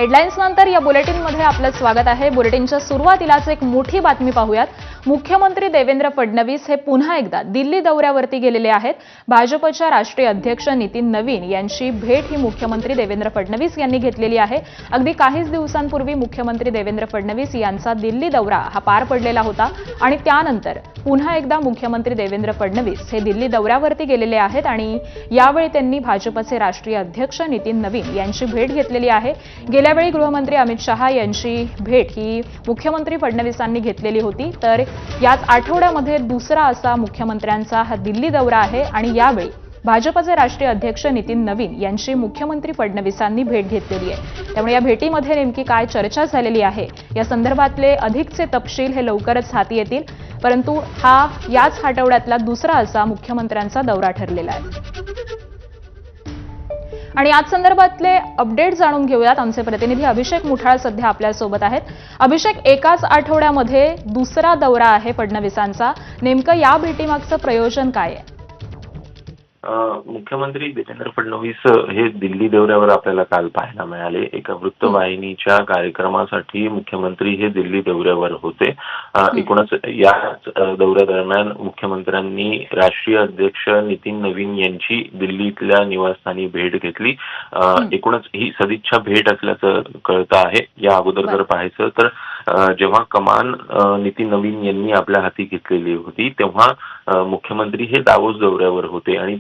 Headlines नंतर या बुलेटिनमध्ये आपलं स्वागत आहे। बुलेटिनच्या सुरुवातीलाच एक मोठी बातमी पाहूयात। मुख्यमंत्री देवेंद्र फडणवीस हे पुन्हा एकदा दिल्ली दौऱ्यावरती गेलेले आहेत। भाजपच्या राष्ट्रीय अध्यक्ष नितीन नवीन यांची भेट ही मुख्यमंत्री देवेंद्र फडणवीस यांनी घेतलेली आहे। अगदी काहीच दिवसांपूर्वी मुख्यमंत्री देवेंद्र फडणवीस यांचा दिल्ली दौरा हा पार पडलेला होता आणि त्यानंतर पुन्हा एकदा मुख्यमंत्री देवेंद्र फडणवीस हे दिल्ली दौऱ्यावरती गेलेले आहेत आणि यावेळी त्यांनी भाजपचे राष्ट्रीय अध्यक्ष नितीन नवीन यांची भेट घेतलेली आहे। गेल्यावेळी गृहमंत्री अमित शहा यांची भेट ही मुख्यमंत्री फडणवीसांनी घेतलेली होती, तर याच आठवड्यामध्ये दुसरा असा मुख्यमंत्र्यांचा हा दिल्ली दौरा आहे आणि यावेळी भाजपचे राष्ट्रीय अध्यक्ष नितीन नवीन यांची मुख्यमंत्री फडणवीसांनी भेट घेतलेली आहे। त्यामुळे या भेटीमध्ये नेमकी काय चर्चा झालेली आहे या संदर्भातले अधिकचे तपशील हे लवकरच हाती येतील, परंतु हा याच आठवड्यातला दुसरा असा मुख्यमंत्र्यांचा दौरा ठरलेला आहे। आणि याच संदर्भातले अपडेट जाणून घेऊयात। आमचे प्रतिनिधी अभिषेक मुठाळ सध्या आपल्या सोबत आहेत। अभिषेक, एकाच आठवड्यामध्ये दुसरा दौरा आहे फडणवीसांचा, नेमकं या भेटीमागचं प्रयोजन काय आहे? मुख्यमंत्री देवेंद्र फडणवीस हे दिल्ली दौऱ्यावर आपल्याला काल पाहायला मिळाले। एका वृत्तवाहिनीच्या कार्यक्रमासाठी मुख्यमंत्री हे दिल्ली दौऱ्यावर होते। एकूणच या दौऱ्यादरम्यान मुख्यमंत्र्यांनी राष्ट्रीय अध्यक्ष नितीन नवीन यांची दिल्लीतल्या निवासस्थानी भेट घेतली। एकूणच ही सदिच्छा भेट असल्याचं कळतं आहे। या अगोदर जर पाहायचं तर जेव्हा कमान नितीन नवीन यांनी आपल्या हाती घेतलेली होती तेव्हा मुख्यमंत्री हे दावोस दौऱ्यावर होते आणि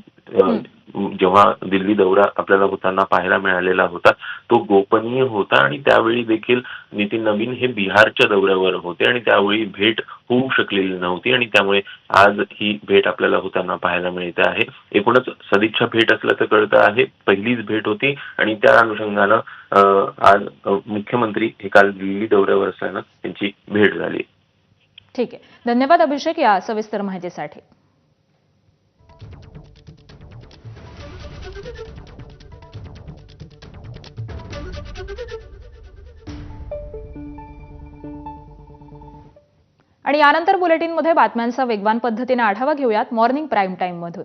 जेव्हा दिल्ली दौरा आपल्याला होताना पाहायला मिळालेला होता तो गोपनीय होता आणि त्यावेळी देखील नितीन नवीन हे बिहारच्या दौऱ्यावर होते आणि त्यावेळी भेट होऊ शकलेली नव्हती आणि त्यामुळे आज ही भेट आपल्याला होताना पाहायला मिळते आहे। एकूणच सदिच्छा भेट असल्याचं कळतं आहे, पहिलीच भेट होती आणि त्या अनुषंगानं आज मुख्यमंत्री हे काल दिल्ली दौऱ्यावर असल्यानं त्यांची भेट झाली। ठीक आहे, धन्यवाद अभिषेक या सविस्तर माहितीसाठी। आणि यानंतर बुलेटिनमध्ये बातम्यांचा वेगवान पद्धतीने आढावा घेऊयात मॉर्निंग प्राईम टाइम मधून।